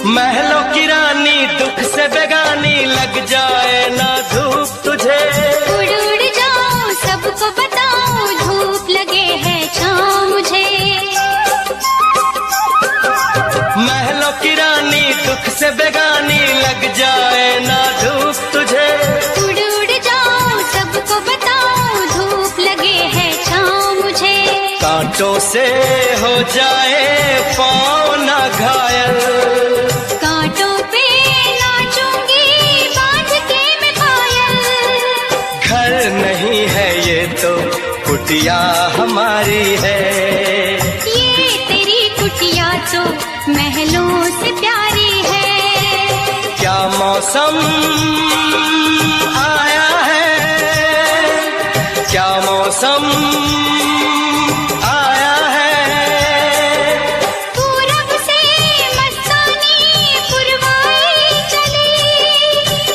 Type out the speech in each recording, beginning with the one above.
महलों की रानी दुख से बेगानी, लग जाए ना धूप तुझे। उड़ उड़ जाऊं सबको बताऊं, धूप लगे है छाँव मुझे। महलों की रानी दुख से बेगानी, लग जाए ना धूप तुझे। उड़ उड़ जाऊं सबको बताऊं, धूप लगे है छाँव मुझे। कांटों से हो जाए पाँव ना घायल, कांटों पे नाचूंगी बांध के मैं पायल। घर नहीं है ये तो कुटिया हमारी है। ये तेरी कुटिया तो महलों से प्यारी है। क्या मौसम आया है, क्या मौसम आया है। पूरब से मस्तानी पुरवाई चली,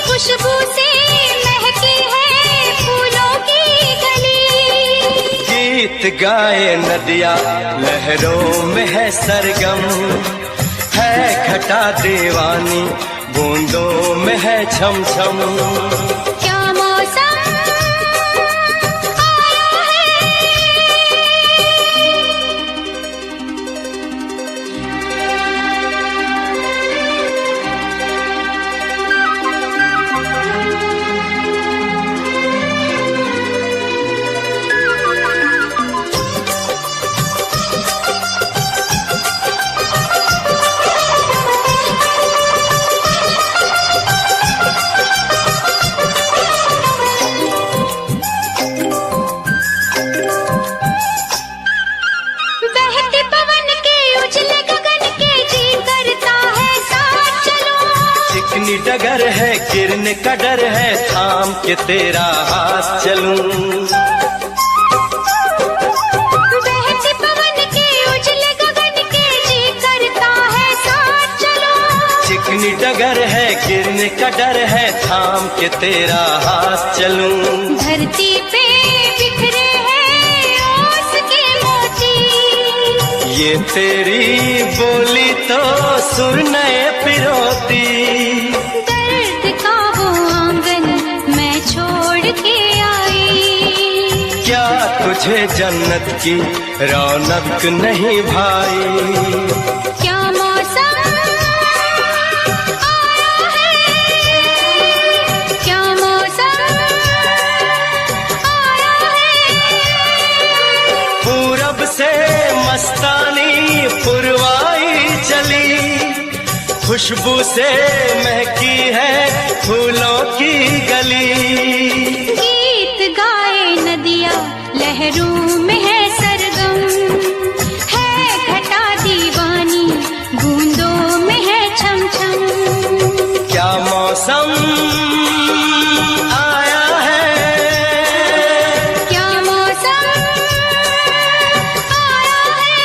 खुशबू से महकी है फूलों की गली। गीत गाए नदिया लहरों में है सरगम, है घटा दीवानी बूंदों में है छम छम। क्या मौसम आया बहते पवन के उजले गगन के, जी करता है साथ चलो। चिकनी डगर है गिरने का डर है, थाम के तेरा हाथ चलूं। बहते पवन के उजले गगन के, जी करता है साथ चलो। चिकनी डगर है गिरने का डर है, थाम के तेरा हाथ चलूं। धरती पे बिखरे हैं ओस के मोती, ये तेरी बोली तो सुर नए पिरोती। दर्द का वो आंगन मैं छोड़ के आई। क्या तुझे जन्नत की रौनक नहीं भाई। क्या मौसम आया है, क्या मौसम आया है। पूरब से मस्तानी पुरवाई चली, खुशबू से महकी है फूलों की गली। गीत गाए नदिया लहरों में है सरगम, है घटा दीवानी बूंदों में है छम छम। क्या मौसम आया है, क्या मौसम आया है।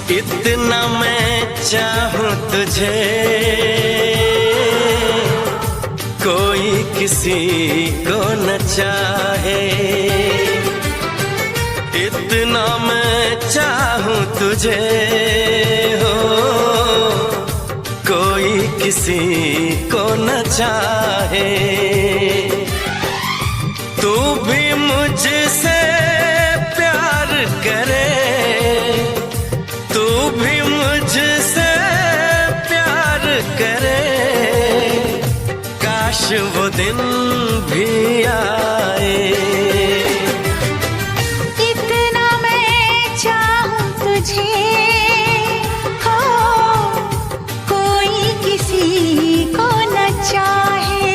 इतना मैं चाहूं तुझे, कोई किसी को न चाहे। इतना मैं चाहूं तुझे हो, कोई किसी को न चाहे। तू भी मुझसे प्यार करे, तू भी मुझसे प्यार करे। काश वो दिन भी आए। इतना मैं चाहूं तुझे हो, कोई किसी को न चाहे।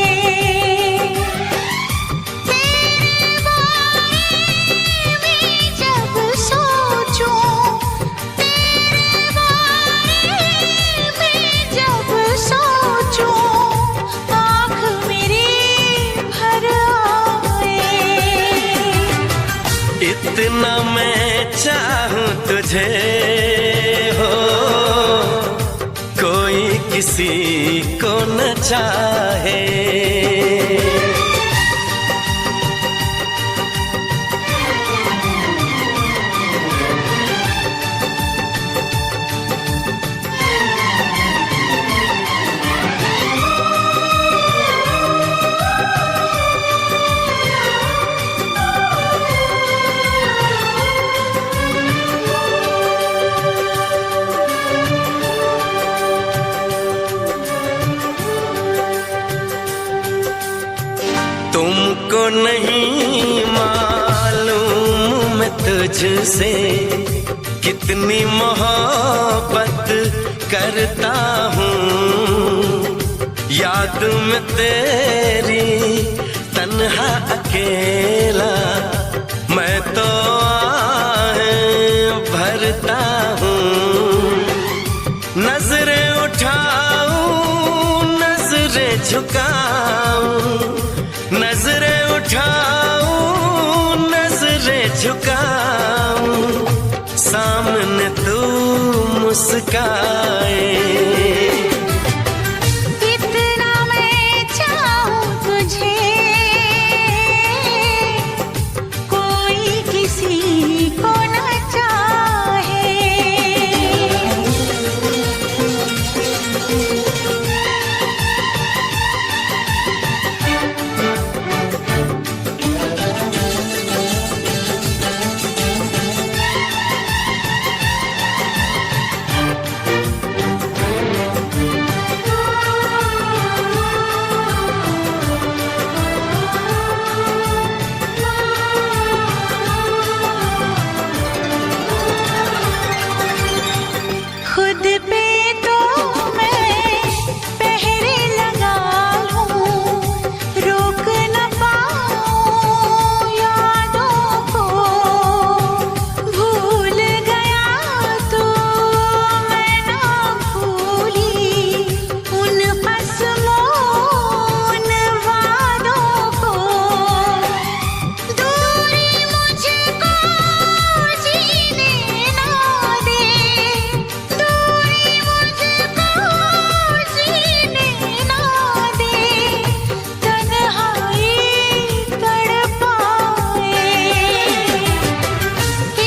तेरे बारे में जब सोचूं, तेरे बारे में जब सोचूं, चाहूं तुझे हो, कोई किसी को न चाहे। तुमको नहीं मालूम मैं तुझसे कितनी मोहब्बत करता हूँ। याद में तेरी तन्हा अकेला मैं तो आहें भरता हूँ। नजरें उठाऊं नजरें झुकाऊं, नजरें उठाऊं नजरें झुकाऊं, सामने तू मुस्काए। इतना मैं चाहूं तुझे, कोई किसी को न चाहे। खुद पे तो मैं पहरे लगा लूं, रोक न पाऊं यादों को। भूल गया तो मैं ना भूली उन कसमों उन वादों को। दूरी मुझको जीने ना दे, दूरी मुझको जीने ना दे, तन्हाई तड़पाए।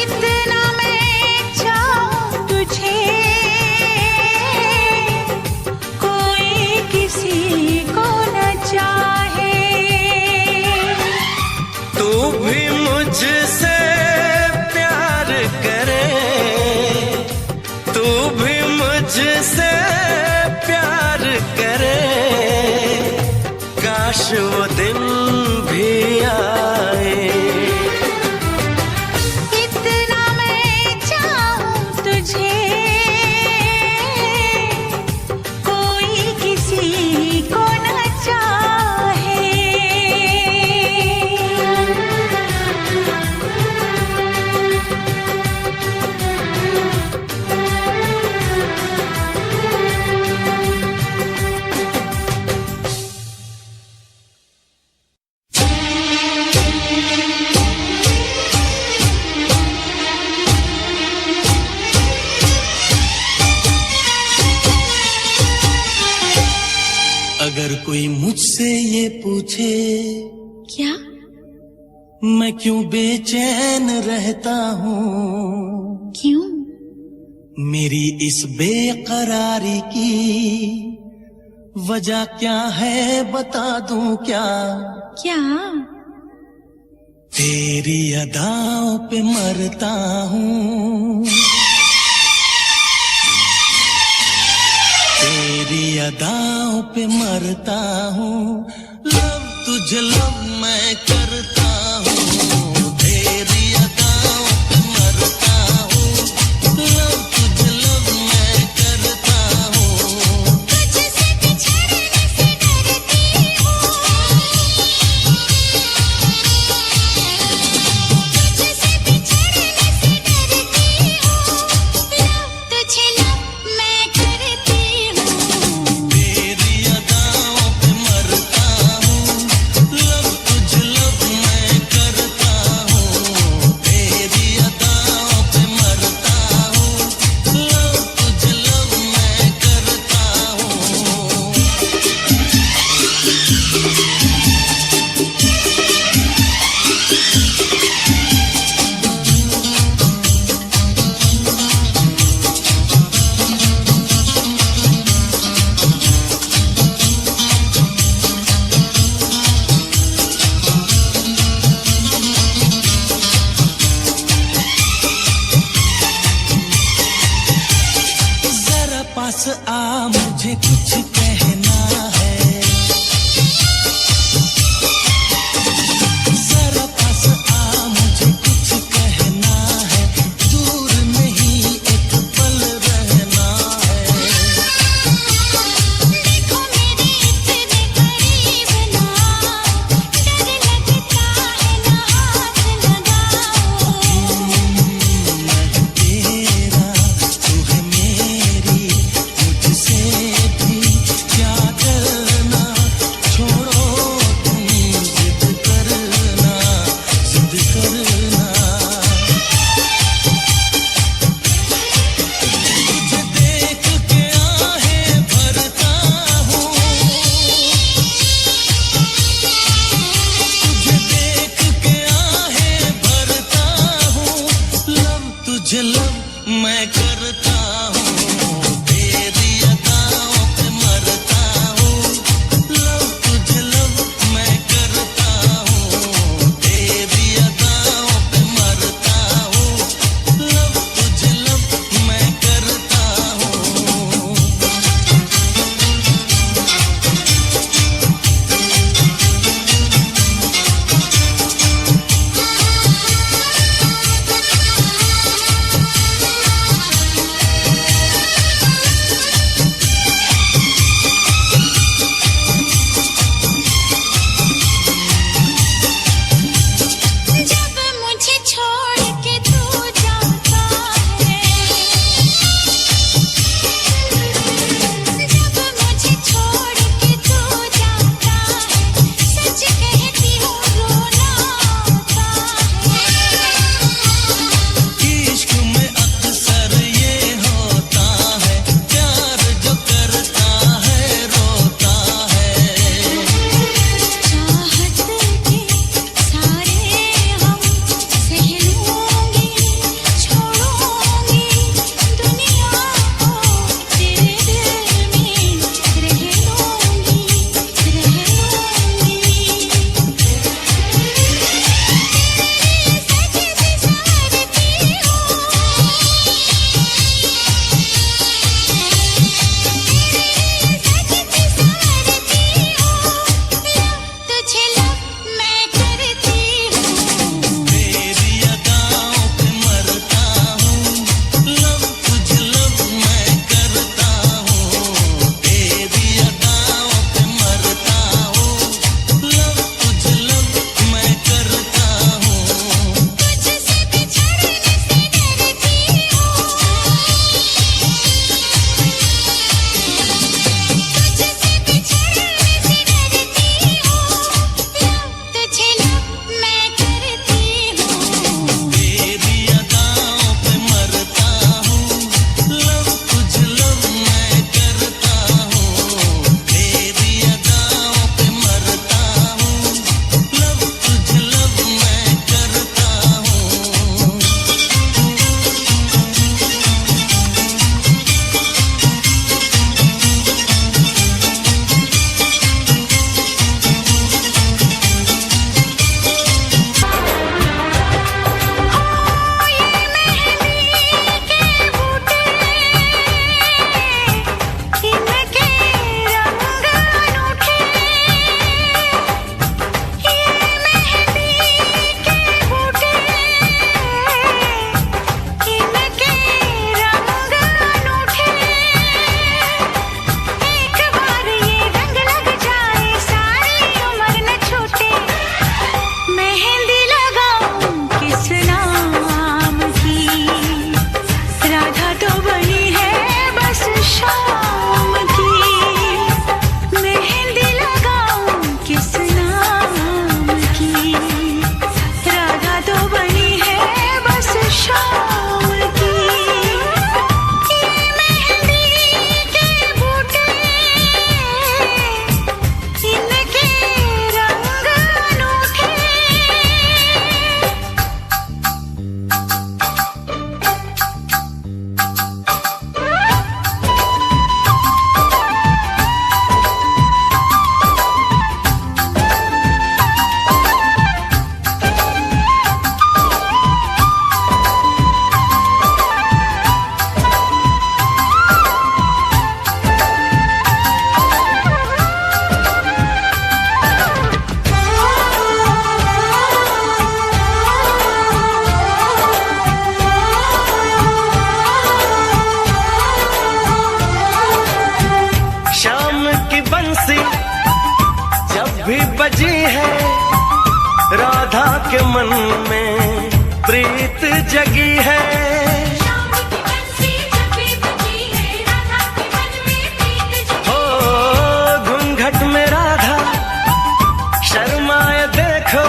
इतना मैं चाहूं तुझे, कोई किसी को न चाहे। तू भी मुझसे प्यार करे, तू भी मुझसे प्यार करे, काश वो दिन भी आए। इतना मैं चाहूं तुझे, कोई किसी को न चाहे। अगर कोई मुझसे ये पूछे क्या? मैं क्यों बेचैन रहता हूँ, क्यों? मेरी इस बेकरारी की वजह क्या है बता दूं क्या? क्या? तेरी अदाओं पे मरता हूँ, तेरी अदाओं पे मरता हूँ। लव तुझे लव मैं करता हूँ, तेरी अदाओं पे मरता हूँ। लव तुझे लव मैं करता हूँ। तुझसे बिछड़ने से डरती हूँ, तुझसे बिछड़ने से डरती हूँ। लव तुझे लव मैं करती हूँ, तेरी अदाओं पे मरता हूँ। लव तुझे लव मैं मुझे कुछ कहना है, जरा पास आ मुझे कुछ कहना है, दूर नहीं एक पल रहना है। देखो मेरे इतने करीब ना आओ, डर लगता है ना हाथ लगाओ। मैं तेरा तू है मेरी, मुझसे भी की बंसी जब भी बजी है, राधा के मन में प्रीत जगी है। शाम की बंसी जब भी बजी है, राधा के मन में प्रीत जगी। हो घूंघट में राधा शर्माए देखो,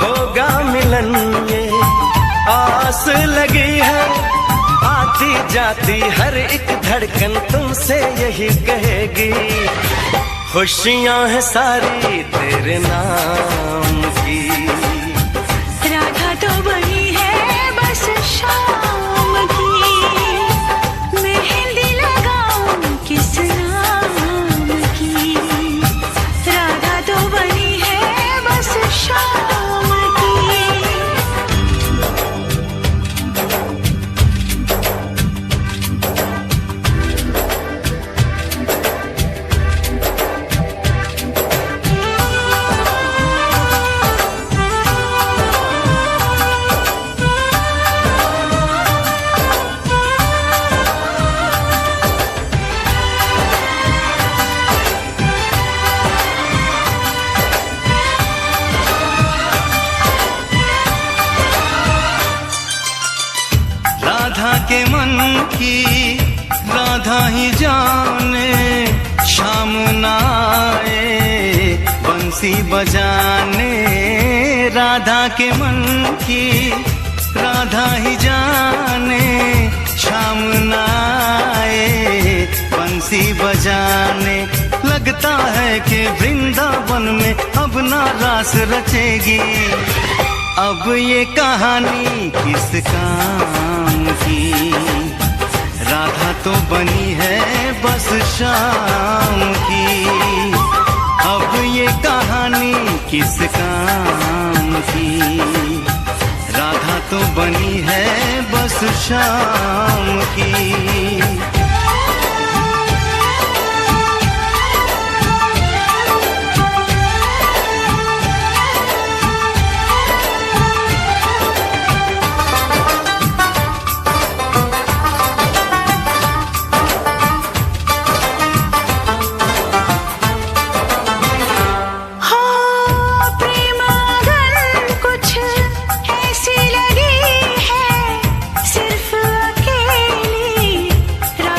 होगा मिलन ये आस लगी है। आती जाती हर एक धड़कन तुमसे यही कहेगी, खुशियां हैं सारी तेरे नाम की। राधा तो बनी है बस शाम की, मेहंदी लगाऊं किस नाम की। राधा तो बनी है बस शाम की। राधा के मन की राधा ही जाने, शाम ना आए बंसी बजाने। राधा के मन की राधा ही जाने, शाम ना आए बंसी बजाने। लगता है कि वृंदावन में अब ना रास रचेगी, अब ये कहानी किस काम की। राधा तो बनी है बस शाम की, अब ये कहानी किस काम की। राधा तो बनी है बस शाम की। राधा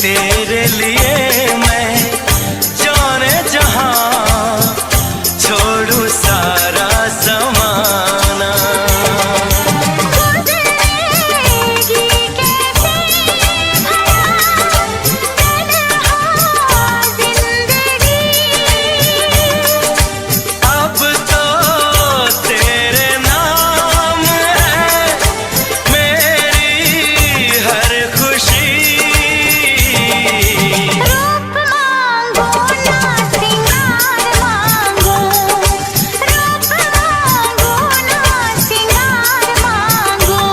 तेरे लिए मैं जाने जहां छोड़ू सारा जमाना। अब तो तेरे नाम है मेरी हर खुशी। रूप मांगो ना सिंगार मांगो, रूप मांगो ना सिंगार मांगो,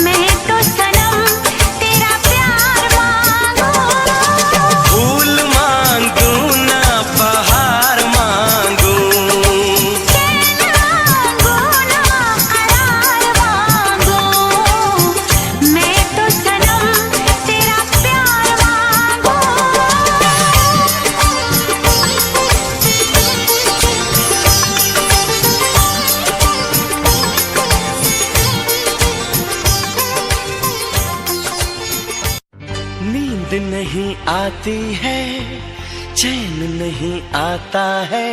मैं तो सनम तेरा प्यार मांगू। फूल मांगू ना बहार मांगू, मांगो ना करार मांगो, मैं तो सनम तेरा प्यार मांगू। नींद नहीं आती है, चैन नहीं आता है,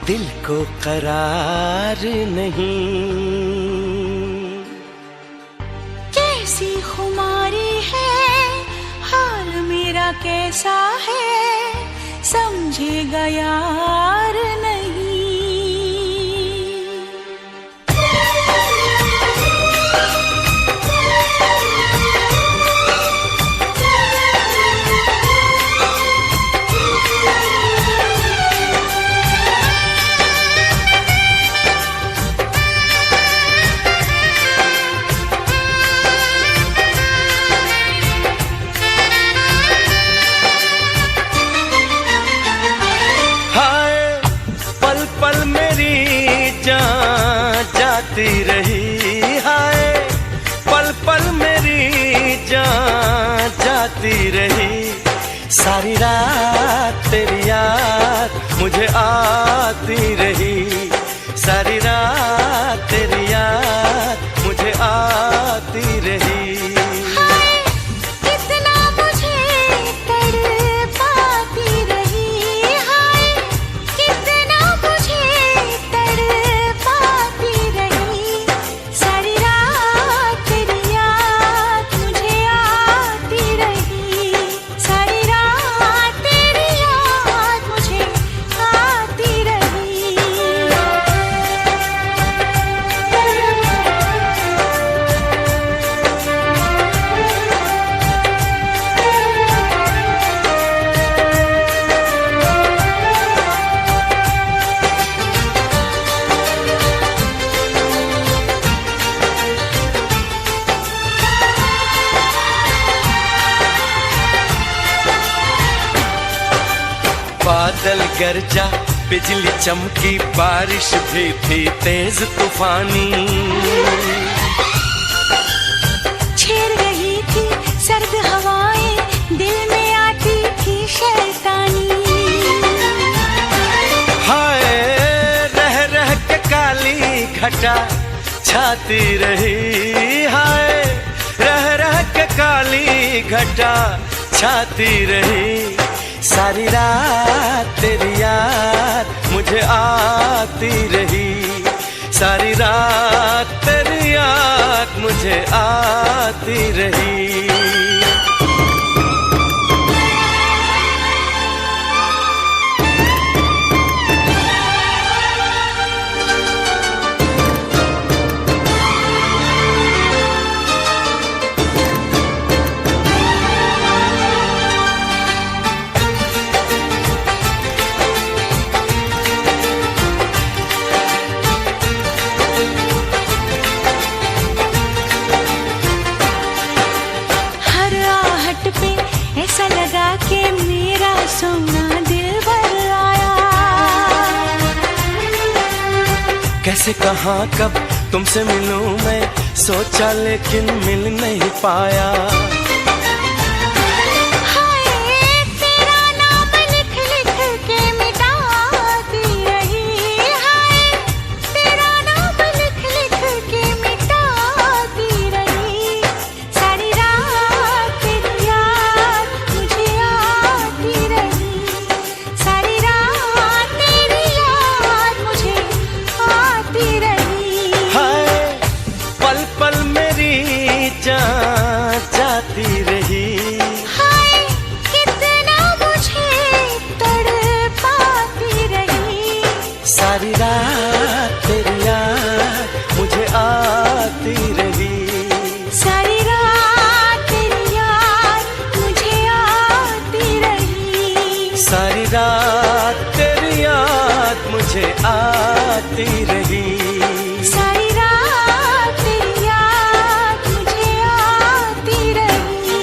दिल को करार नहीं। कैसी खुमारी है, हाल मेरा कैसा है, समझेगा यार नहीं। हाय पल पल मेरी जान जाती रही, हाय पल पल मेरी जान जाती रही। सारी रात तेरी याद मुझे आती रही, सारी रात तेरी याद मुझे आती रही। कितना मुझे तड़पाती रही, हाय कितना मुझे तड़पाती रही। सारी रात तेरी याद मुझे आती रही, सारी रात तेरी याद मुझे आती रही। बादल गरजा, बिजली चमकी, बारिश भी थी तेज तूफानी। छेड़ रही थी सर्द हवाएं, दिल में आती थी शैतानी। हाय रह रह के काली घटा छाती रही, हाय रह रह के काली घटा छाती रही। सारी रात तेरी याद मुझे आती रही, सारी रात तेरी याद मुझे आती रही। हर आहट पे ऐसा लगा कि मेरा सोना दिल भर आया। कैसे कहाँ कब तुमसे मिलूं मैं, सोचा लेकिन मिल नहीं पाया। हाय तेरा नाम लिख लिख के मिटाती रही, हाय तेरा नाम लिख लिख के मिटाती रही। सारी रात तेरी याद आती रही। सारी रात तेरी याद मुझे आती रही।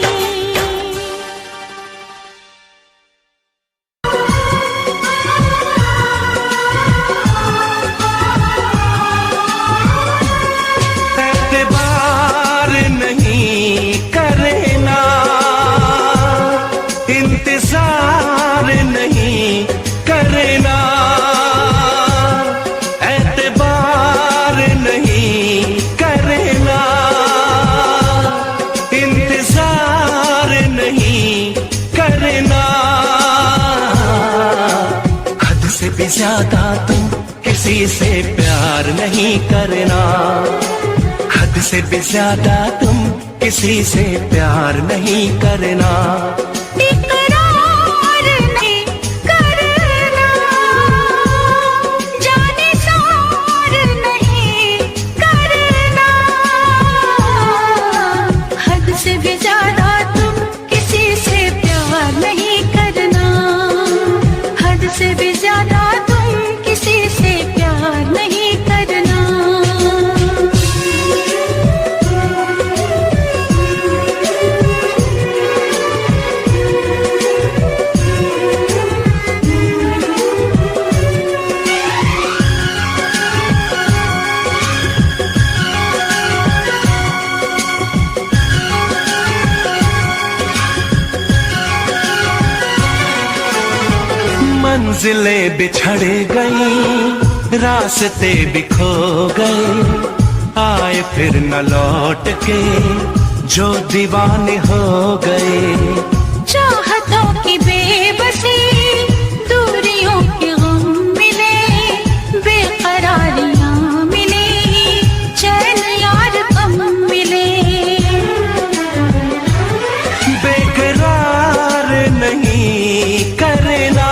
एतबार नहीं करना, इंतजार नहीं करना, एतबार नहीं करना, इंतजार नहीं करना। हद से भी ज्यादा तुम किसी से प्यार नहीं करना, हद से भी ज्यादा तुम किसी से प्यार नहीं करना। इकरार नहीं करना, जाने सार नहीं करना। हद से भी ज्यादा तुम किसी से प्यार नहीं करना, हद से भी ज्यादा तुम किसी से प्यार नहीं करना। मंजिलें बिछड़ गई, रास्ते भी खो गए, आए फिर न लौट के जो दीवाने हो गए। चाहतों की बेबसी, दूरियों के गम मिले, बेकरारियां मिली, चैन यार कम मिले। बेकरार नहीं करना,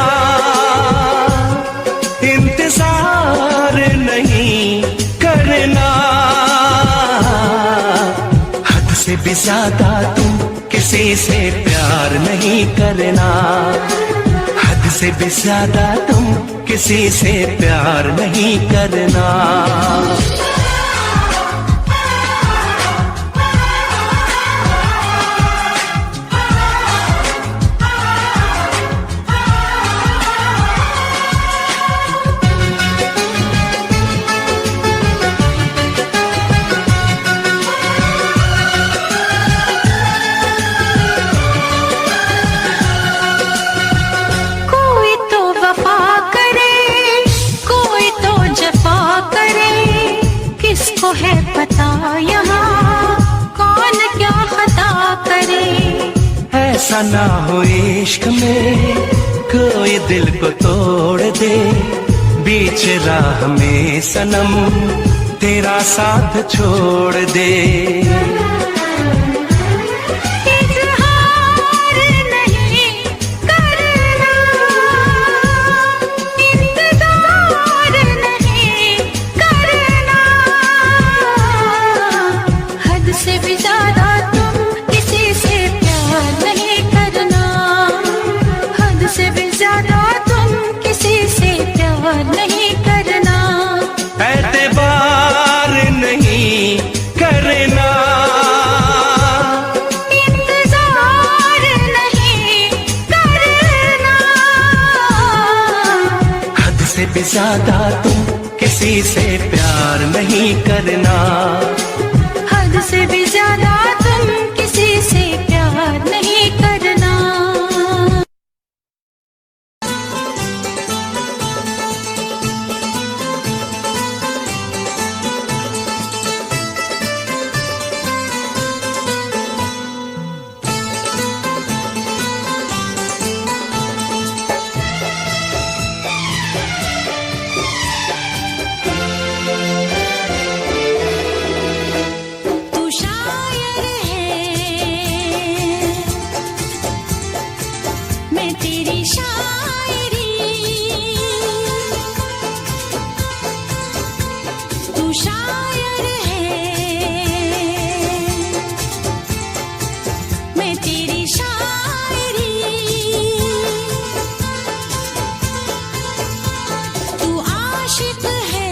इंतजार नहीं करना। हद से भी ज्यादा तुम किसी से प्यार नहीं करना, हद से भी ज्यादा तुम किसी से प्यार नहीं करना। कोई तो वफा करे, कोई तो जफा करे, किसको है पता यहाँ कौन क्या खता करे। ऐसा ना हो इश्क में कोई दिल को तोड़ दे, बीच राह में सनम तेरा साथ छोड़ दे। इजहार नहीं करना, इंतजार नहीं करना। हद से भी ज्यादा तुम किसी से प्यार नहीं करना, हद से भी ज्यादा तुम किसी से प्यार नहीं करना। एतबार नहीं करना, इंतजार नहीं करना। हद से भी ज्यादा तुम किसी से प्यार नहीं करना, हद से भी ज्यादा तुम किसी से प्यार नहीं करना। तू शायर है, मैं तेरी शायरी। तू शायर है, मैं तेरी शायरी। तू आशिक है,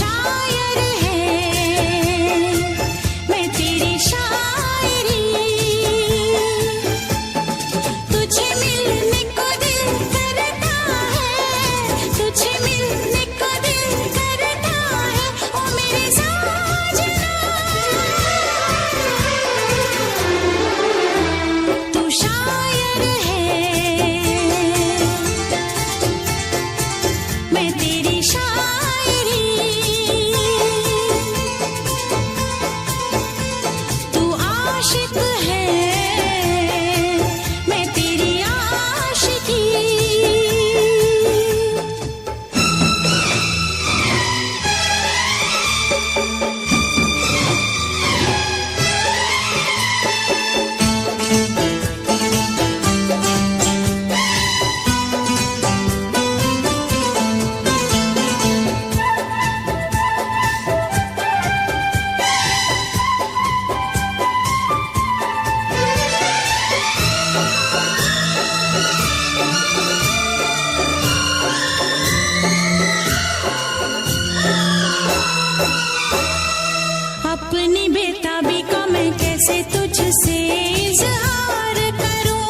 शायर है मैं तेरी शायरी तुझे मिलने को दिल करता है तुझे मिलने को दिल करता है ओ मेरे साजना तू शायर है मैं तेरी शायरी तू आशिक है मैं तेरी आशिकी अपनी बेताबी का मैं कैसे तुझसे इजहार करूं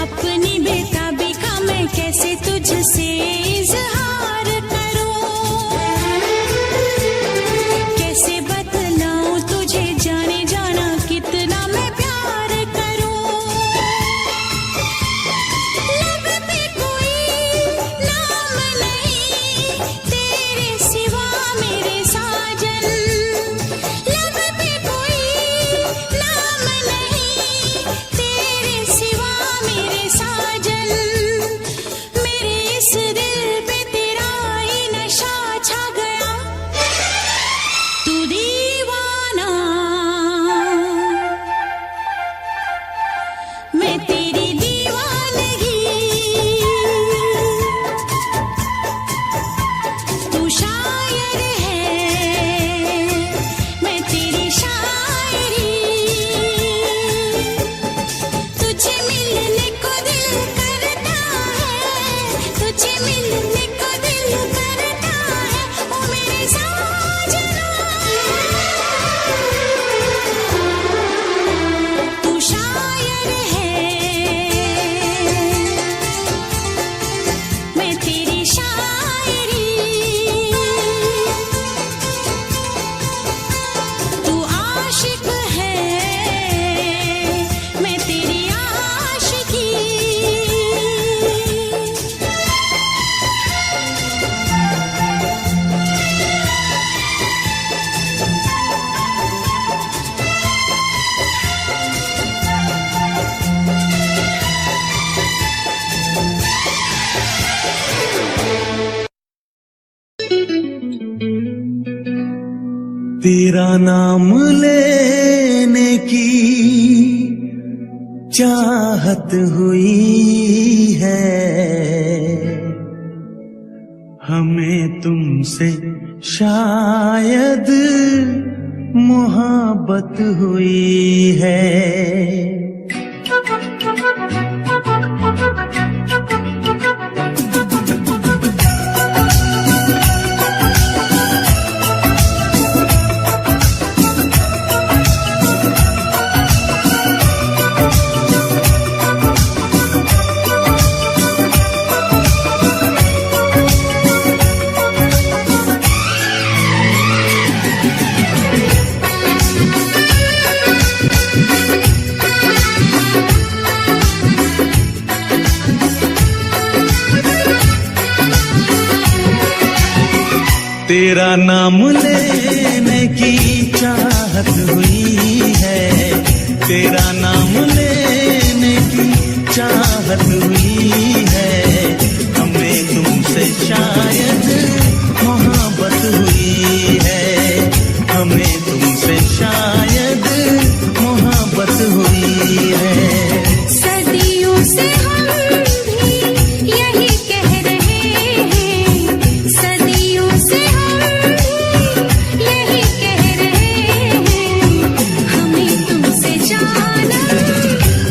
अपनी बेताबी का मैं कैसे तुझसे इजहार करूं कैसे बतलाऊं तुझे जाने जाना कितना मैं प्यार करूं लब पे कोई नाम नहीं तेरे सिवा मेरे साजन लब पे कोई नाम नहीं तेरे सिवा मेरे साजन मेरे इस दिल पे तेरा ही नशा छा गया तू दीवाना मैं तेरी दीवानगी तू शायर है मैं तेरी शायरी तुझे मिलने को दिल करता है तुझे मिलने को दिल करता है ओ मेरे साजना तू शायर है मैं तेरी शायरी तू आशिक है मैं तेरी आशिकी तेरा नाम लेने की चाहत हुई है हमें तुमसे शायद मोहब्बत हुई है तेरा नाम लेने की चाहत हुई है तेरा नाम लेने की चाहत हुई है हमें तुमसे शायद मोहब्बत हुई है हमें तुमसे शायद मोहब्बत हुई है सदियों से हम भी यही कह रहे हैं सदियों से हम भी यही कह रहे हैं हमें तुमसे जाना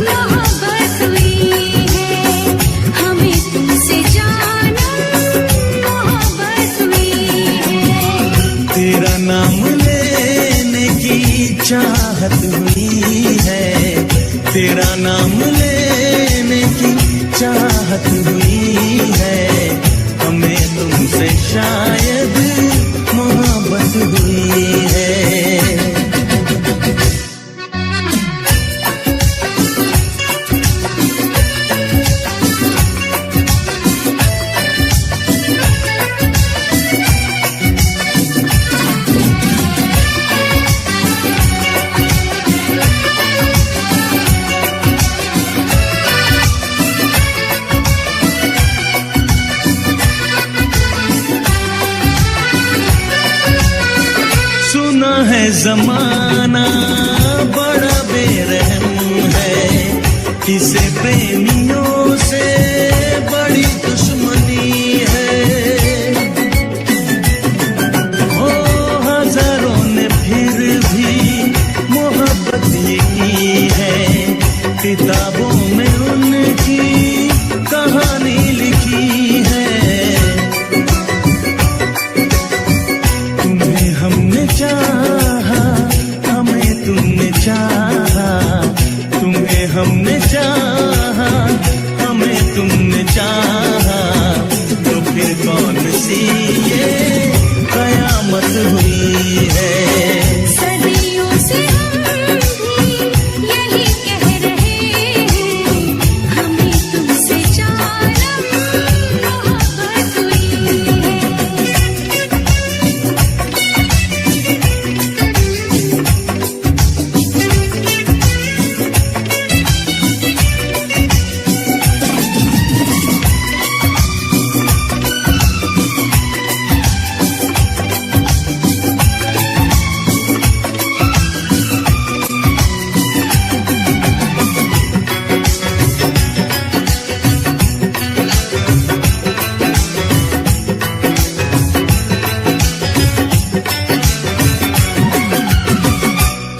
मोहब्बत हुई है हमें तुमसे जाना मोहब्बत चाहत हुई है, तेरा नाम लेने की चाहत हुई है, हमें तुमसे शायद मोहब्बत हुई है। सुना है जमाना बड़ा बेरहम है, इसे प्रेमियों से बड़ी दुश्मनी है। ओ हजारों ने फिर भी मोहब्बत ये की है, किताबों में उनकी कहानी लिखी है। तुम्हें हमने चाहा, हमें तुमने चाहा, तुम्हें हमने चाहा, हमें तुमने चाहा, तो फिर कौन सी ये कयामत हुई है। सदियों से हम भी यही कह रहे हैं, हमें तुमसे जानम मोहब्बत हुई है।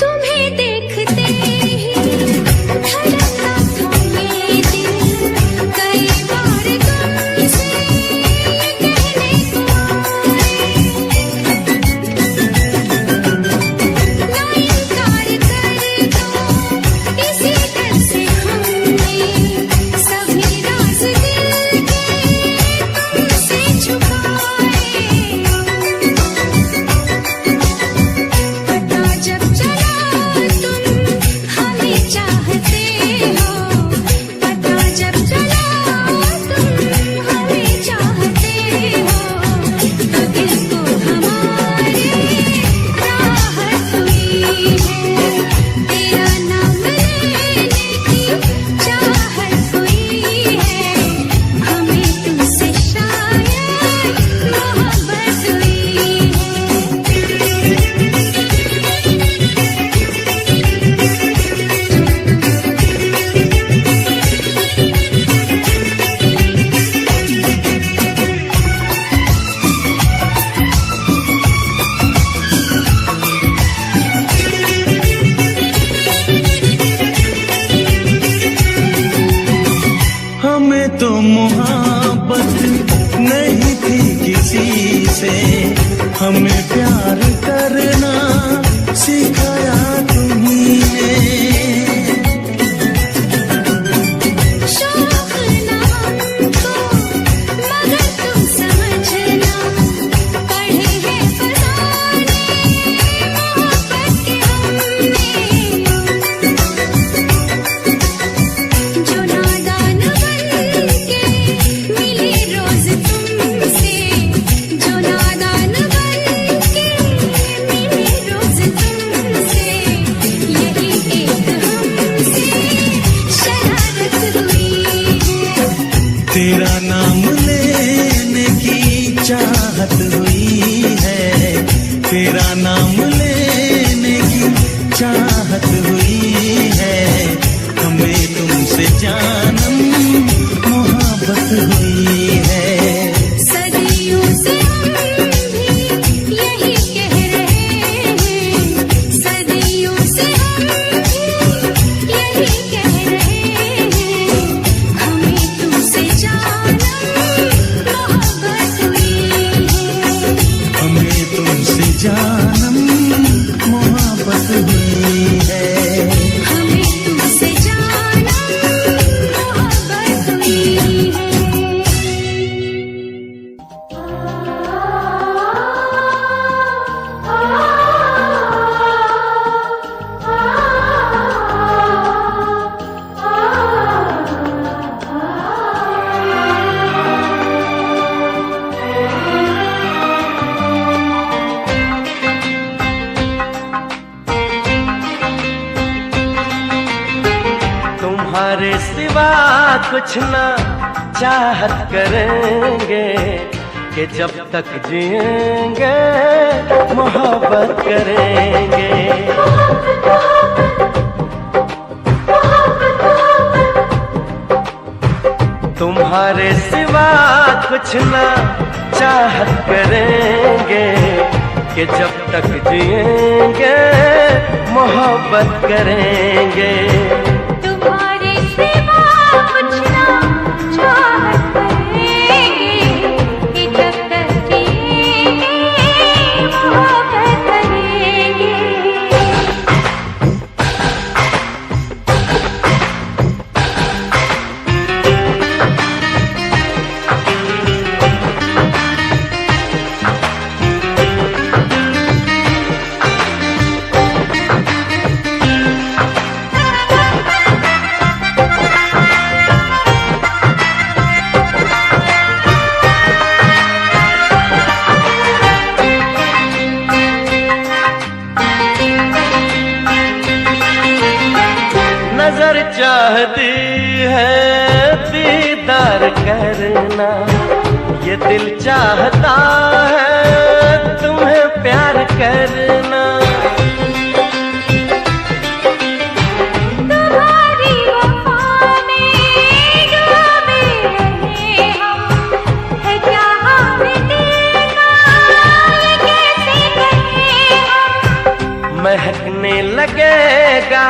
तुम्हें देखते ही धड़कता था ये दिल, कई बार तुमसे ये कहने को आए, ना इनकार कर दो इसी डर से हमने सभी राज दिल के तुमसे छुपाए। पता जब चला तुम हमें चाहते हो, पता जब चला तुम हमें चाहते हो, तो दिल को हमारे राहत हुई है, तेरा नाम लेने की चाहत हुई है, हमें तुमसे शायद मोहब्बत हुई है। हमें तो मोहब्बत नहीं थी किसी से, हमें प्यार करना सिखाया तुम्ही ने। शौक ना हमको मगर तुम समझना, पढ़े हैं फसाने मोहब्बत के हमने, जो नादान बन के मिले रोज तुमसे, जो नादान बन के मिले रोज तुमसे, यही एक हमसे शरारत हुई है। तेरा नाम लेने की चाहत हुई है, तेरा नाम लेने की चाहत हुई है, हमें तुमसे जानम मोहब्बत हुई है। सदियों से हम भी यही कह रहे हैं, सदियों से हम भी यही कह रहे हैं, हमें तुमसे जानम मोहब्बत हुई है, हमें तुमसे जानम मोहब्बत हुई है। तुम्हारे सिवा कुछ ना चाहत करेंगे कि जब तक जिएंगे मोहब्बत करेंगे। तुम्हारे सिवा कुछ ना चाहत करेंगे कि जब तक जिएंगे मोहब्बत करेंगे। तुम्हारे सिवा कुछ ना चाहत करेंगे कि जब तक जिएंगे मोहब्बत करेंगे। नजर चाहती है दीदार करना, ये दिल चाहता है तुम्हें प्यार करना। तुम्हारी वफा में डूबे रहे हम, है क्या हमने देखा ये कैसे कहें हम। महकने लगेगा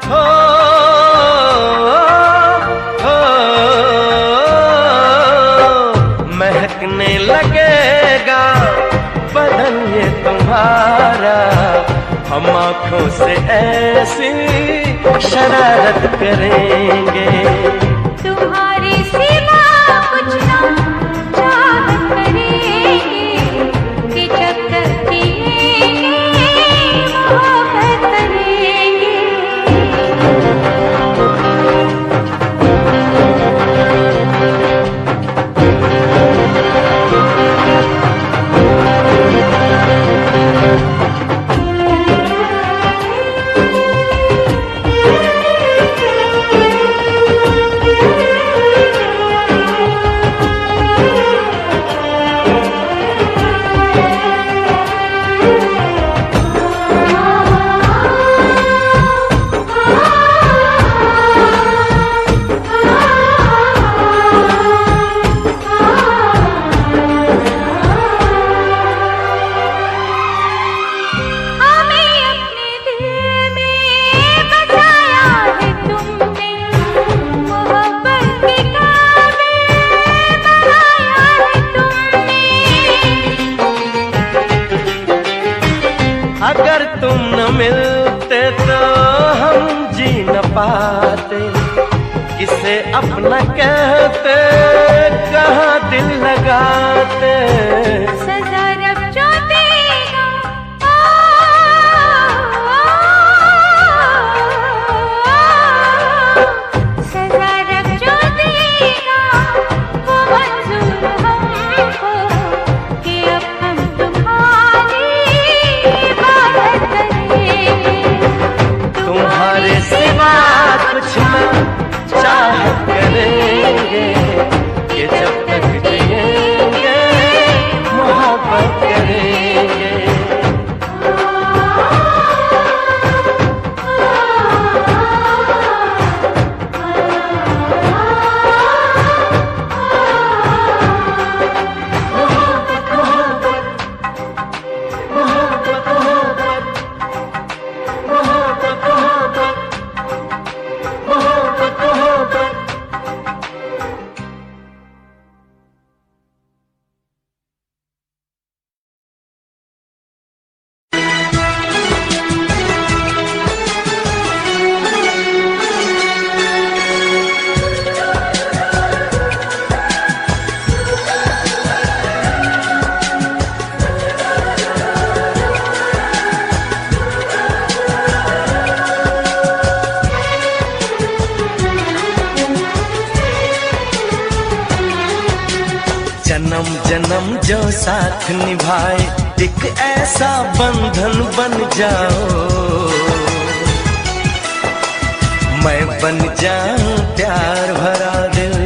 हो महकने लगेगा बदन ये तुम्हारा, हम आँखों से ऐसी शरारत करेंगे। तुम्हारे सिवा कुछ ना चाहत करेंगे कि जब तक जिएंगे मोहब्बत करेंगे। अगर तुम न मिलते तो हम जी न पाते, किसे अपना कहते कहाँ दिल लगाते। सजा रब जो देगा सजा रब जो देगा वो मंजूर हमको कि अब हम तुम्हारी इबादत करेंगे। तुम्हारे सिवा कुछ न चाहत करेंगे कि जब तक जिएंगे मोहब्बत करेंगे। जन्म जन्म जो साथ निभाए एक ऐसा बंधन बन जाओ, मैं बन जाऊं प्यार भरा दिल,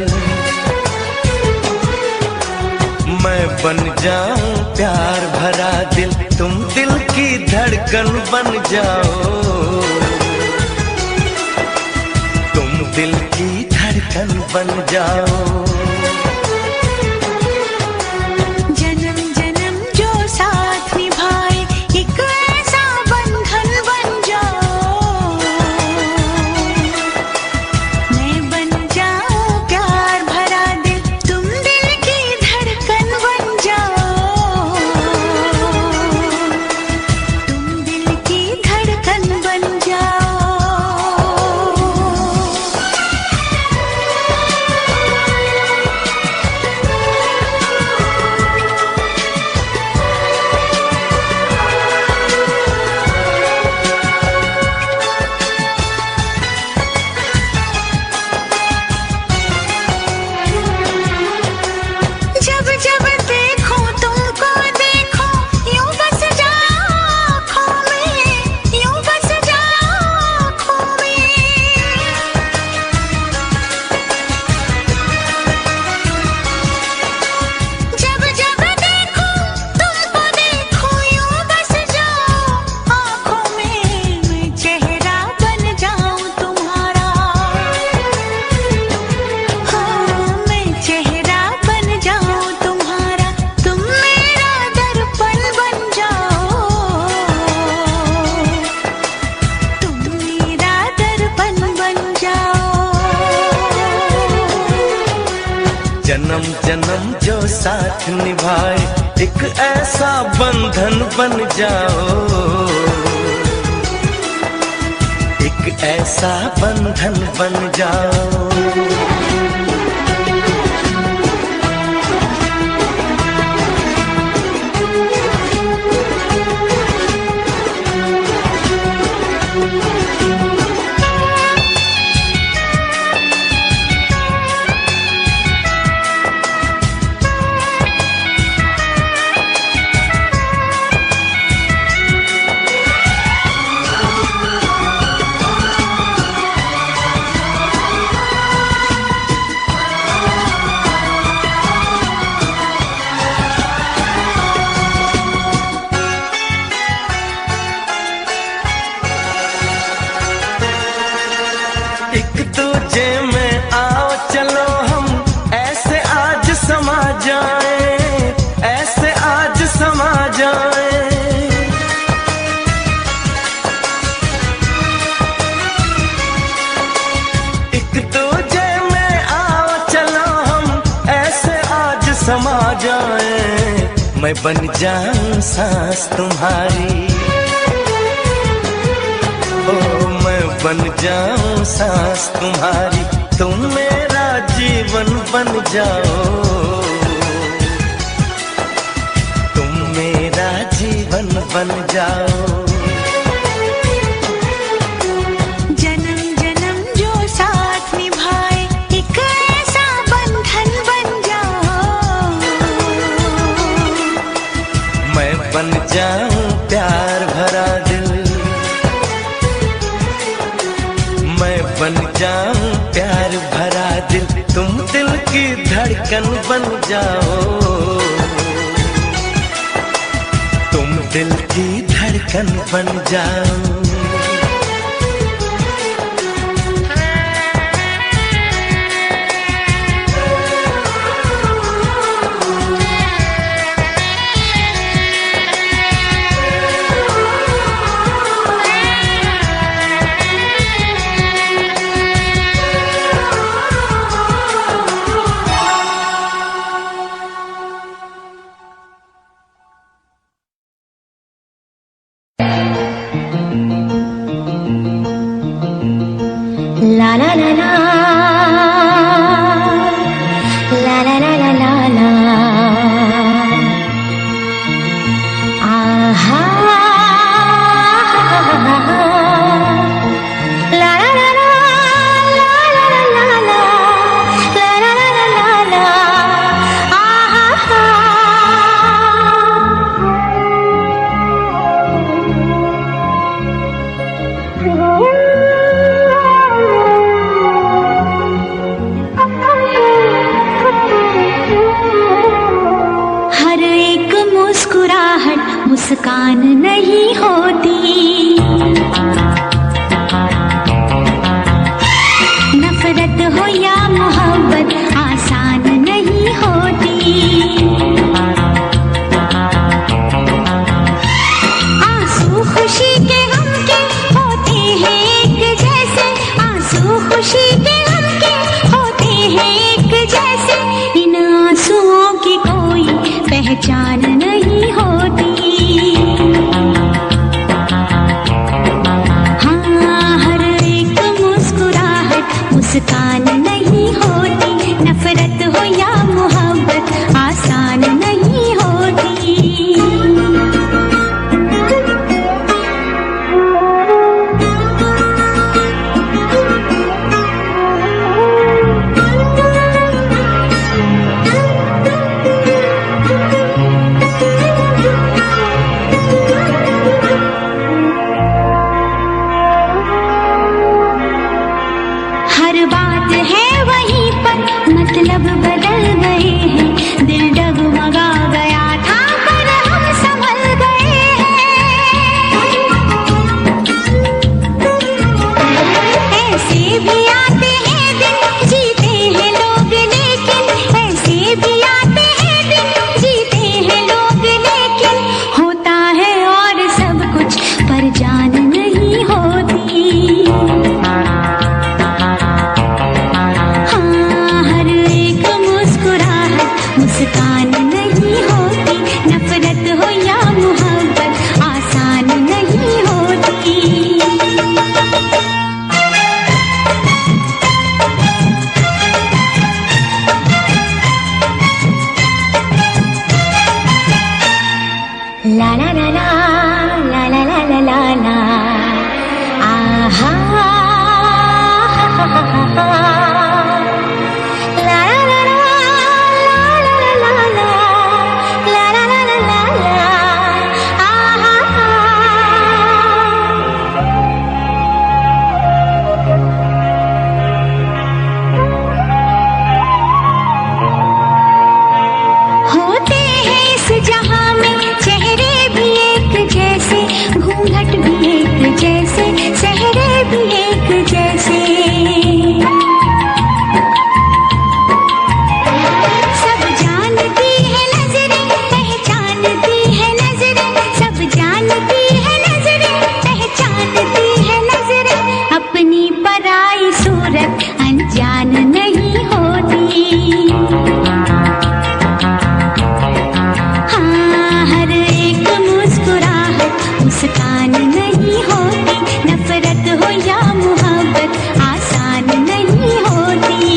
मैं बन जाऊं प्यार भरा दिल, तुम दिल की धड़कन बन जाओ, तुम दिल की धड़कन बन जाओ। जन्म जन्म जो साथ निभाए एक ऐसा बंधन बन जाओ, मैं बन जाऊं प्यार भरा दिल, तुम दिल की धड़कन बन जाओ, तुम दिल की धड़कन बन जाओ। जब जब देखो तुमको देखो यूं बस जाओ आँखों में, यूं बस जाओ आँखों में। जब जब देखो तुमको देखो यूं बस जाओ आँखों में, मैं चेहरा बन जाऊं तुम्हारा, हाँ मैं चेहरा बन जाऊं तुम्हारा, तुम मेरा दर्पण बन जाओ, तुम मेरा दर्पण बन जाओ। जन्म जन्म जो साथ निभाए एक ऐसा बंधन बन जाओ, एक ऐसा बंधन बन जाओ। एक दूजे में आओ चलो हम ऐसे आज समा जाए, ऐसे आज समा जाए। एक दूजे में आओ चलो हम ऐसे आज समा जाए, मैं बन जाऊं सांस तुम्हारी, ओ मैं बन जाऊं सांस तुम्हारी, तुम मेरा जीवन बन जाओ, तुम मेरा जीवन बन जाओ। जन्म जन्म जो साथ निभाए एक ऐसा बंधन बन जाओ, मैं बन जाऊं प्यार भरा दिल, मैं बन जाऊं प्यार भरा दिल, तुम दिल की धड़कन बन जाओ, तुम दिल की धड़कन बन जाओ। मुस्कान नहीं होती। नफरत हो या मोहब्बत आसान नहीं होती। आंसू खुशी के गम के होते हैं एक जैसे, आंसू खुशी के गम के होते हैं एक जैसे। इन आंसुओं की कोई पहचान नहीं होती। हाँ, हर एक मुस्कुराहट मुस्कान नहीं होती। नफरत हो या मोहब्बत आसान नहीं होती। हर बात है वहीं पर, मतलब बदल गए हैं। दिल डगमगा गया था पर हम संभल गए हैं। ऐसे भी आते हैं दिन, जीते हैं लोग लेकिन, ऐसे भी आते हैं दिन, जीते हैं लोग लेकिन। होता है और सब कुछ पर जान नहीं होती। मुस्कान नहीं होती। नफरत हो या मोहब्बत आसान नहीं होती। ला ला ला ला ला ला ला ला ला ला आहा हा हा हा हा। होते हैं इस जहां में चेहरे भी एक जैसे, घूंघट भी एक जैसे, चेहरे भी एक जैसे। सब जानती है नजरें, पहचानती है नजरें, सब जानती है नजरें, पहचानती है नजरें। अपनी पराई सूरत अनजान नहीं होती। मुस्कान नहीं होती। नफरत हो या मोहब्बत आसान नहीं होती।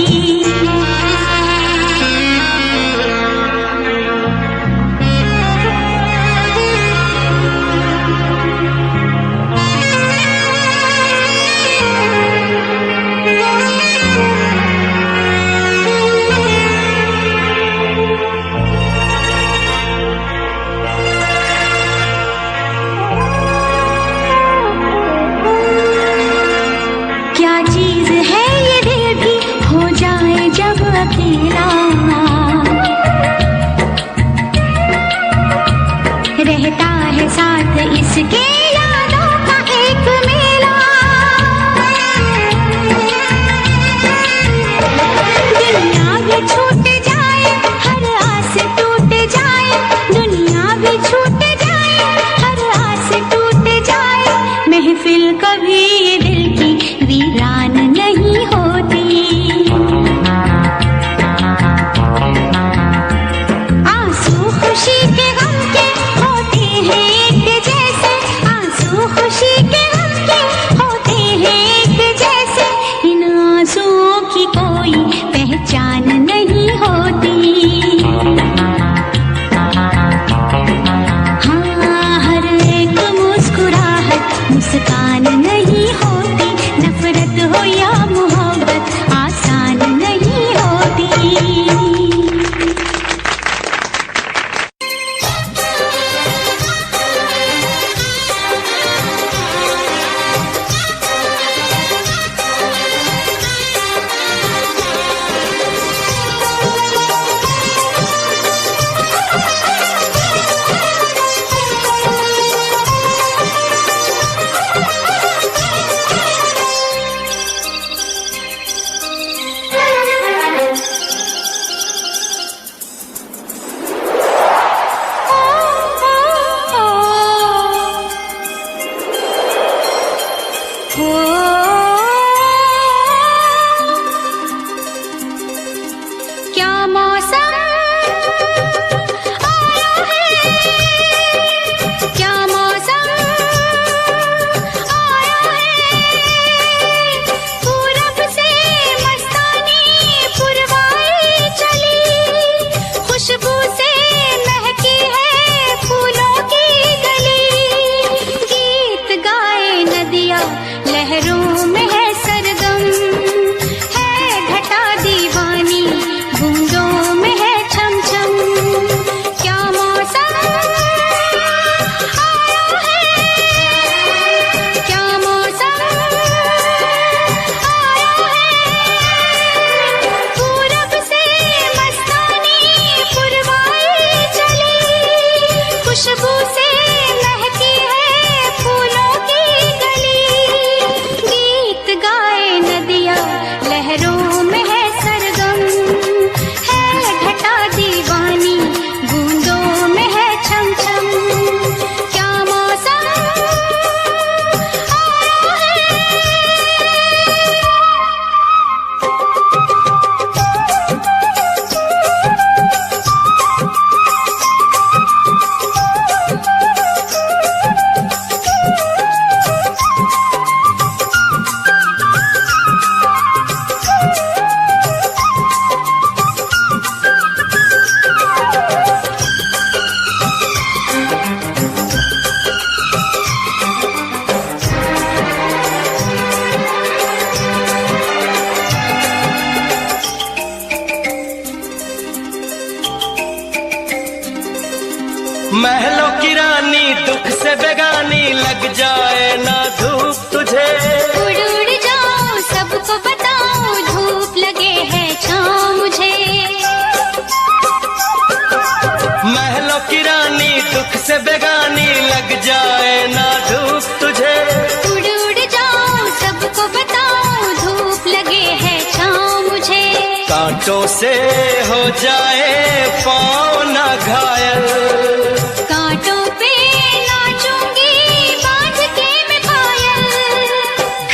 क्या चीज है ये दिल भी हो जाए जब अकेला, रहता है साथ इसके यादों का एक मेला। दुनिया भी छूट जाए, हर आस टूट जाए, दुनिया भी छूट जाए, हर आस टूट जाए। महफिल कभी ये दिल की वीरान नहीं होती। आंसू खुशी के गम के होते हैं एक जैसे, से बेगानी लग जाए ना धूप तुझे। उड़ उड़ जाऊं सबको बताऊं धूप लगे है छाँव मुझे। महलों की रानी दुख से बेगानी लग जाए ना धूप तुझे। उड़ उड़ जाऊं सबको बताऊं धूप लगे है छाँव मुझे। कांटों से हो जाए पाँव ना घायल, कांटों पे नाचूंगी बांध के मैं पायल।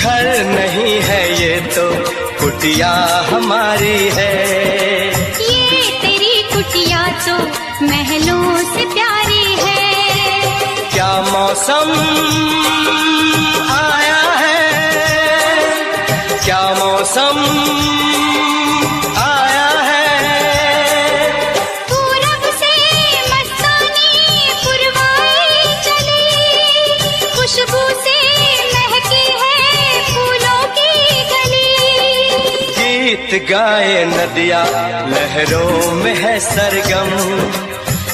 घर नहीं है ये तो कुटिया हमारी है। ये तेरी कुटिया तो महलों से प्यारी है। क्या मौसम आया है, क्या मौसम आया है। पूरब से मस्तानी पुरवाई चली, खुशबू से महकी है फूलों की गली। गीत गाए नदिया लहरों में है सरगम,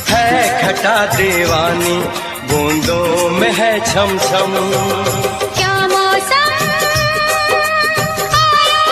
है घटा दीवानी बूंदों में है छम छम। क्या मौसम आया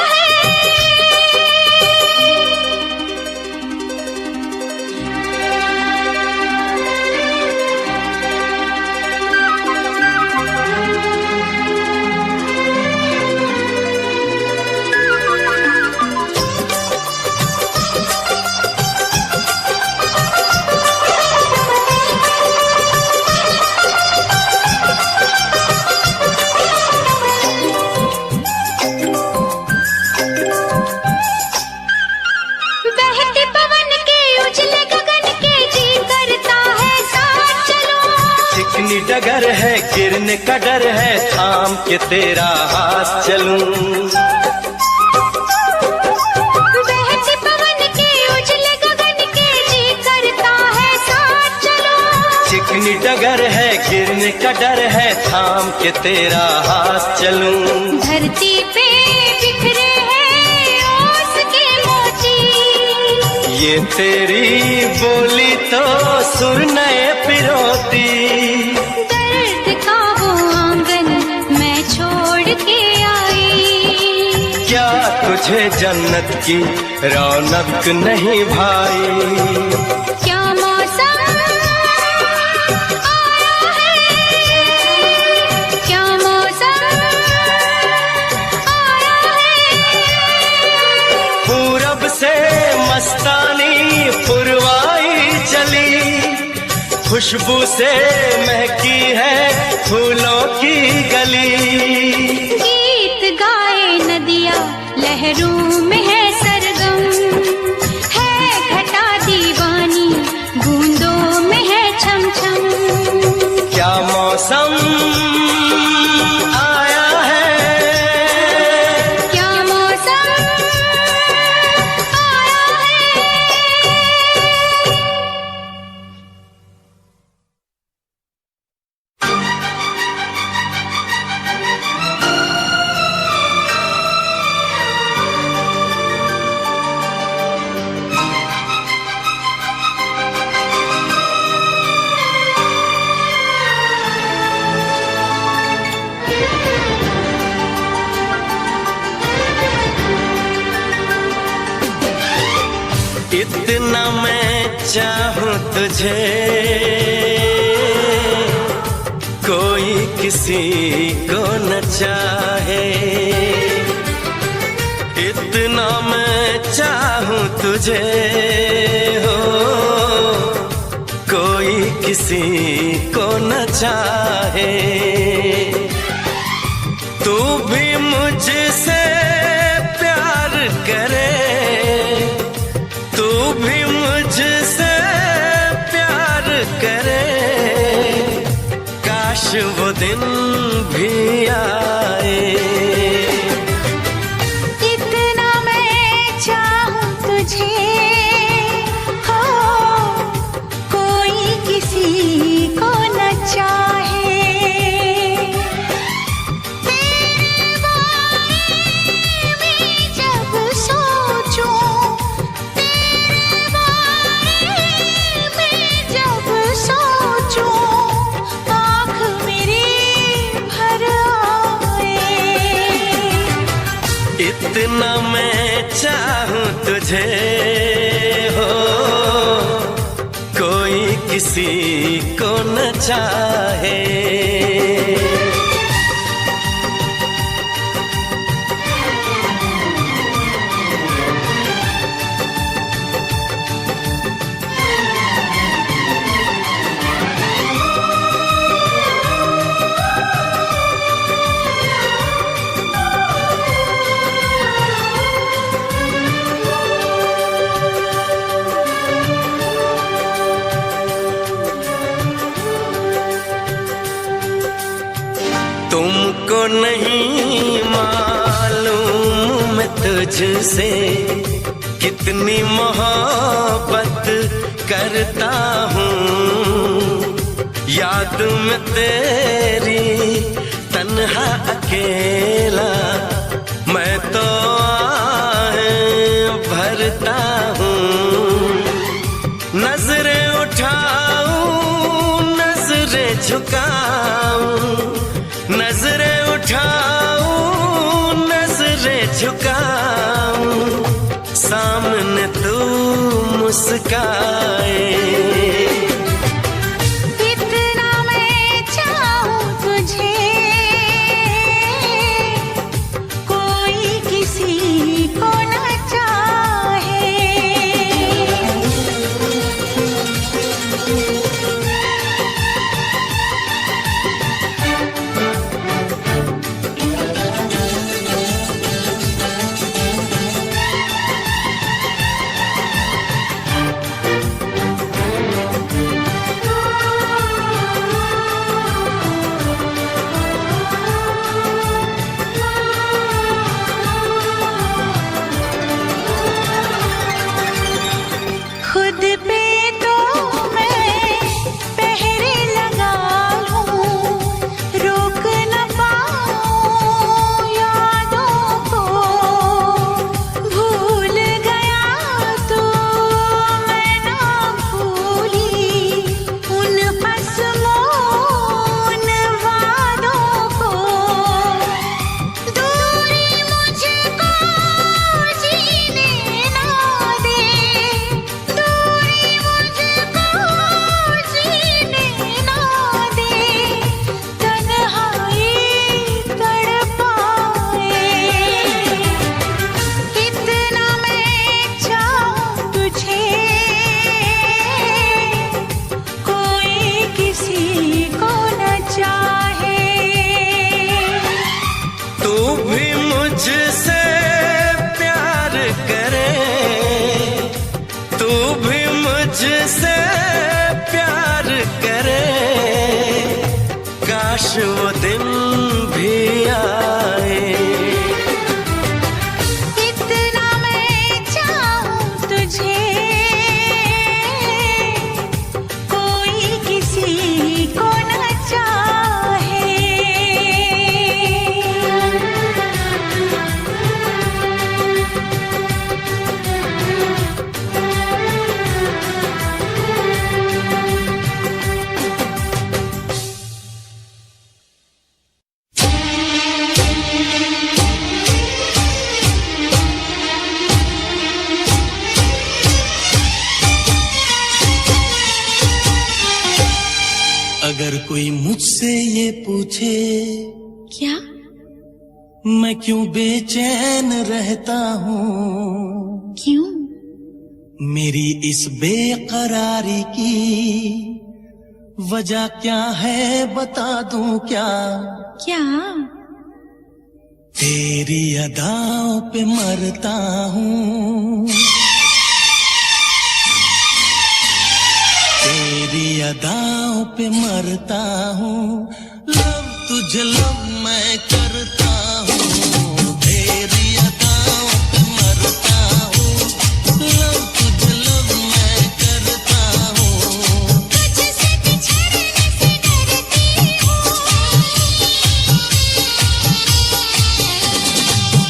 बहते पवन के उजले गगन के जी करता है साथ चलूं। चिकनी डगर है गिरने का डर है थाम के तेरा हाथ चलूं। बहते पवन के उजले गगन के जी करता है साथ चलूं। चिकनी डगर है गिरने का डर है थाम के तेरा हाथ चलूं। धरती पे बिखरे हैं ओस के मोती। ये तेरी बोली तो सुर नए पिरोती। दर्द का वो आंगन मैं छोड़ के आई। क्या तुझे जन्नत की रौनक नहीं भाई। क्या मौसम आया है, क्या मौसम आया है। पूरब से मस्तानी पुरवाई चली, खुशबू से महकी है फूलों की गली। गीत गाए नदिया लहरों में है सरगम, है घटा दीवानी बूंदों में है छम छम। क्या मौसम आया है, क्या मौसम आया है। इतना मैं चाहूं तुझे कोई किसी को न चाहे। इतना मैं चाहूं तुझे हो कोई किसी को न चाहे। तू भी मुझसे प्यार करे, तू भी मुझसे प्यार करे। काश वो दिन भी आए। इतना मैं चाहूं तुझे हो कोई किसी को न चाहे। तेरे बारे में जब सोचूं, तेरे बारे में जब सोचूं, आँख कितना मैं चाहूं तुझे हो, कोई किसी को न चाहे। तुमको नहीं मालूम मैं तुझसे कितनी मोहब्बत करता हूँ। याद में तेरी तन्हा अकेला मैं तो आहें भरता हूँ। नजरें उठाऊं नजरें झुकाऊं, नजरें उठाऊं नजरें झुकाऊं, सामने तू मुस्काए। इतना मैं चाहूं तुझे, कोई किसी को न चाहे। खुद पे तो मैं पहरे लगा लूं, रोक न पाऊं यादों को। भूल गया तो मैं ना भूली उन असमोन वादों को। दूरी मुझको जीने ना दे, मुझसे प्यार करे, तू भी मुझसे प्यार करे। काश वो दिन भी आए। इतना मैं चाहूं तुझे, कोई किसी को न चाहे। अगर कोई मुझसे ये पूछे क्या? मैं क्यों बेचैन रहता हूँ, क्यों? मेरी इस बेकरारी की वजह क्या है बता दूं क्या? क्या? तेरी अदाओं पे मरता हूँ, तेरी अदाओं पे मरता हूँ। लव तुझे लव मैं करता हूँ, तेरी अदाओं पे मरता हूँ। लव तुझे लव मैं करता हूँ। तुझसे बिछड़ने से डरती हूँ,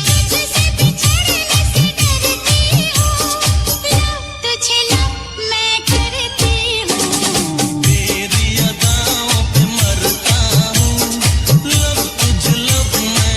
तुझसे बिछड़ने से डरती हूँ। लव तुझे लव मैं करती हूँ, तेरी अदाओं पे मरता हूँ। लव तुझे लव मैं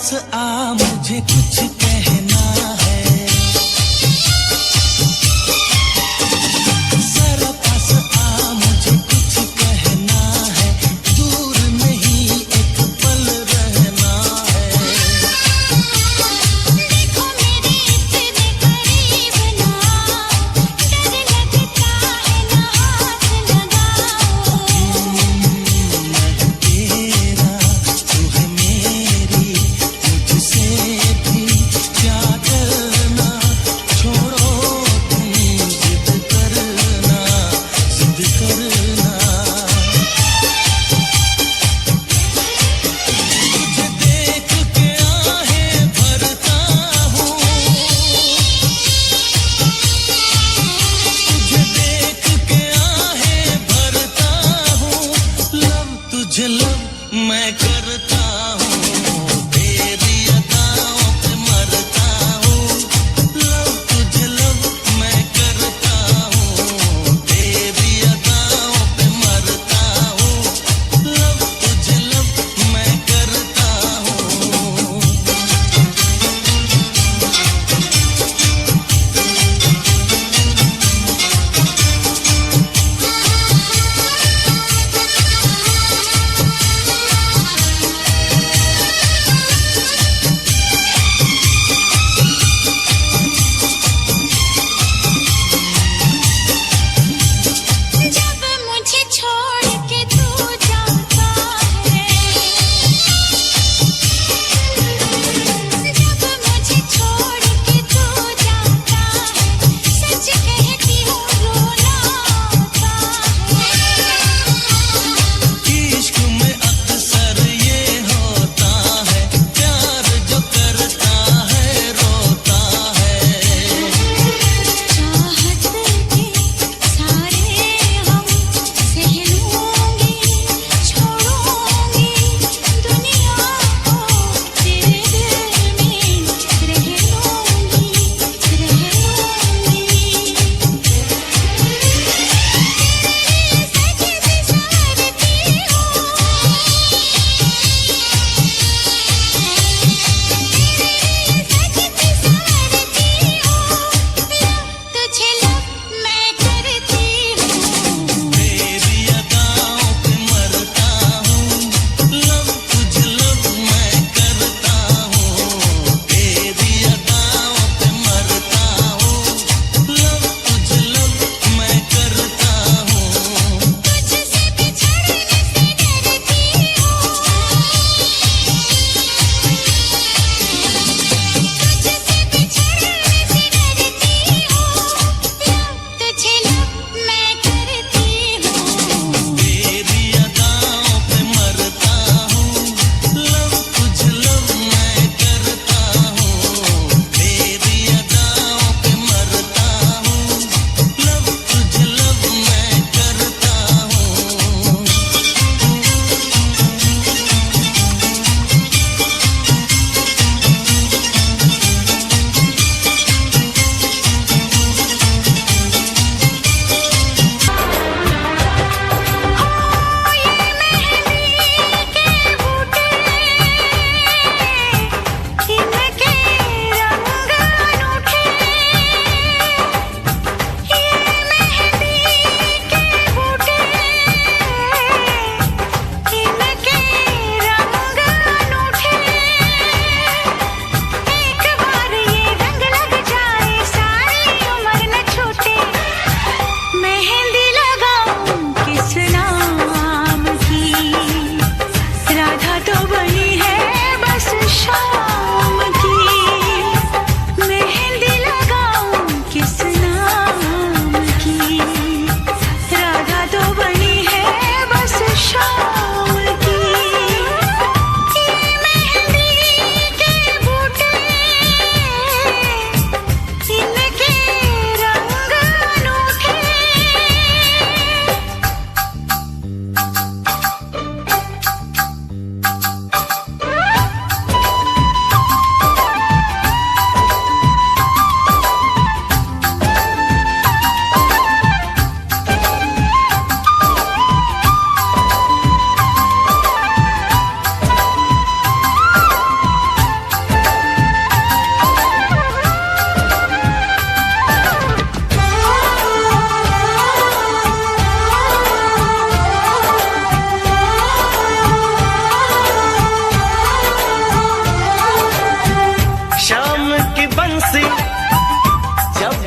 पास आ मुझे कुछ कहना है, जरा पास आ मुझे कुछ कहना है, दूर नहीं एक पल रहना है। देखो मेरे इतने करीब ना, डर लगता है ना हाथ लगाओ। तेरा तू है मेरी, मुझसे भी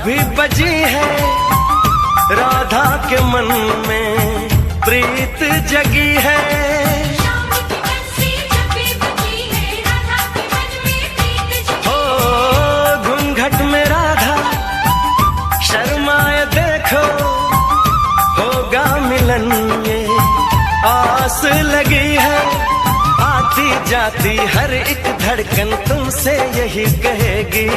भी बजी है राधा के मन में प्रीत जगी है। शाम की बंसी जब भी बजी है, राधा के मन में प्रीत जगी हो घूंघट में राधा शर्माए देखो, होगा मिलन ये आस लगी है। आती जाती हर एक धड़कन तुमसे यही कहेगी,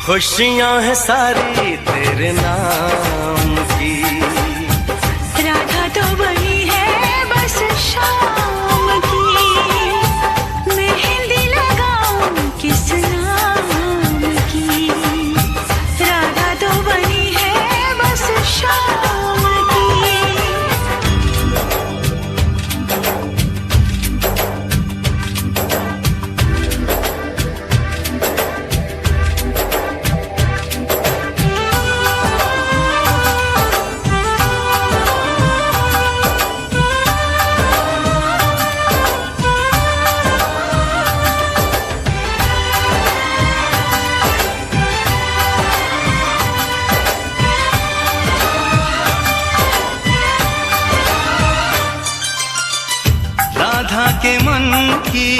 खुशियां हैं सारी तेरे नाम की। राधा तो बनी है बस शाम की, मेहंदी लगाऊं किस नाम की। राधा तो बनी है बस शाम की। राधा के मन की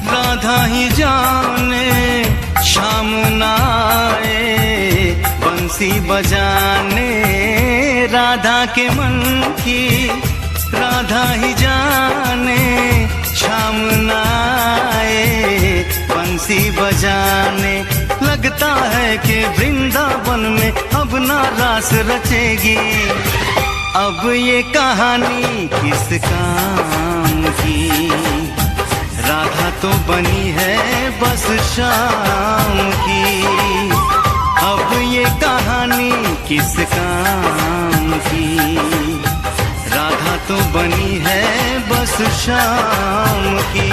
राधा ही जाने, शाम ना आए बंसी बजाने। राधा के मन की राधा ही जाने, शाम ना आए बंसी बजाने। लगता है कि वृंदावन में अब ना रास रचेगी, अब ये कहानी किस काम की। राधा तो बनी है बस शाम की, अब ये कहानी किस काम की। राधा तो बनी है बस शाम की।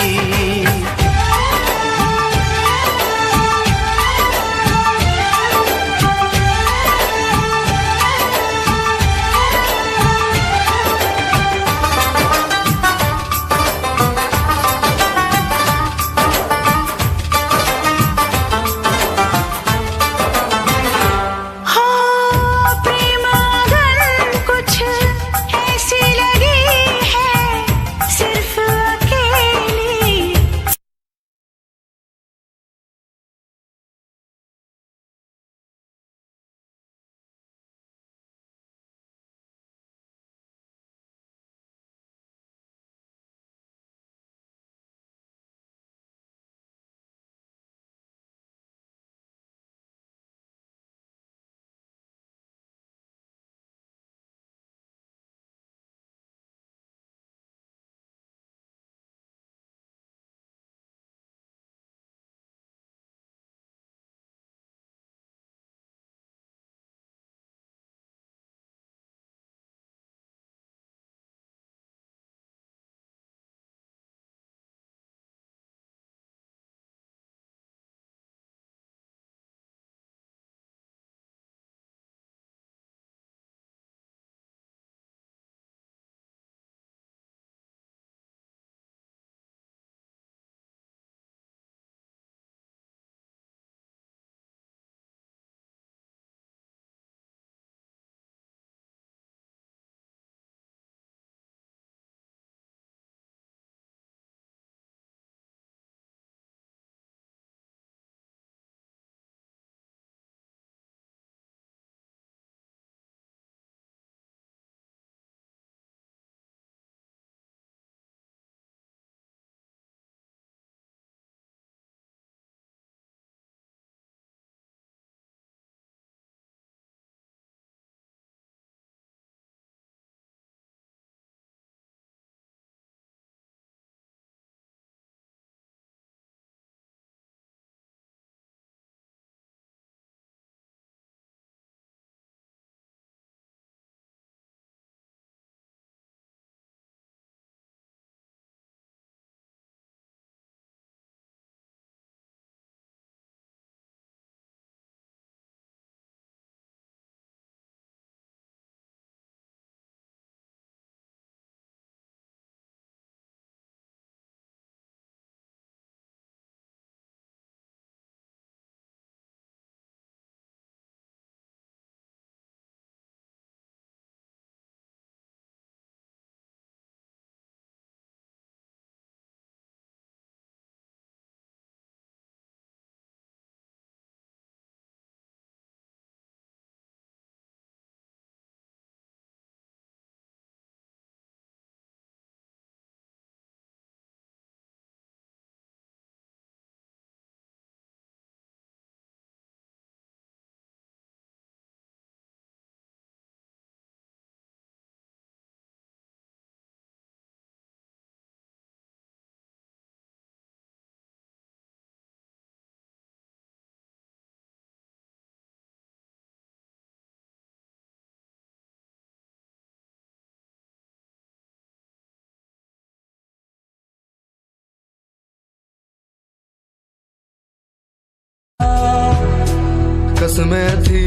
कसमें थी,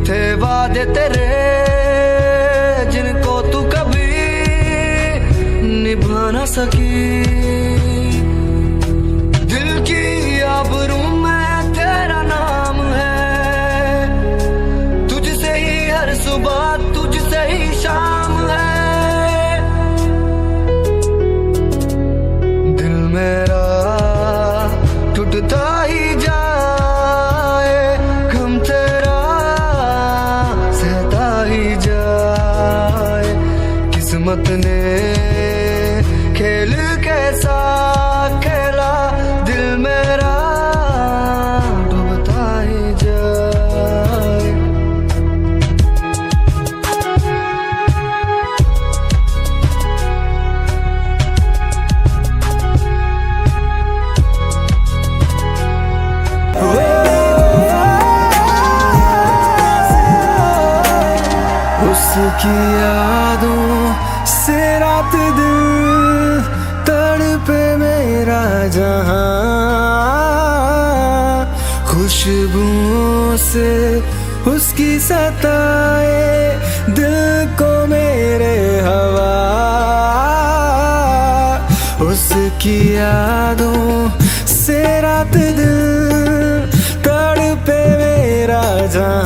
थे वादे तेरे जिनको तू कभी निभा ना सकी। दिल की आबरू में तेरा नाम है, तुझसे ही हर सुबह तुझसे ही शाम है। दिल मेरा टूटता ही जाए, गम तेरा सहता ही जाए। किस्मत ने खेल कैसा खेला, दिल मेरा डूबता ही जाए। उसकी यादों से रात दिन तड़पे मेरा जहां, खुशबुओं से उसकी सताए दिल को मेरे हवा। उसकी यादों से रात दिन तड़पे मेरा जहां,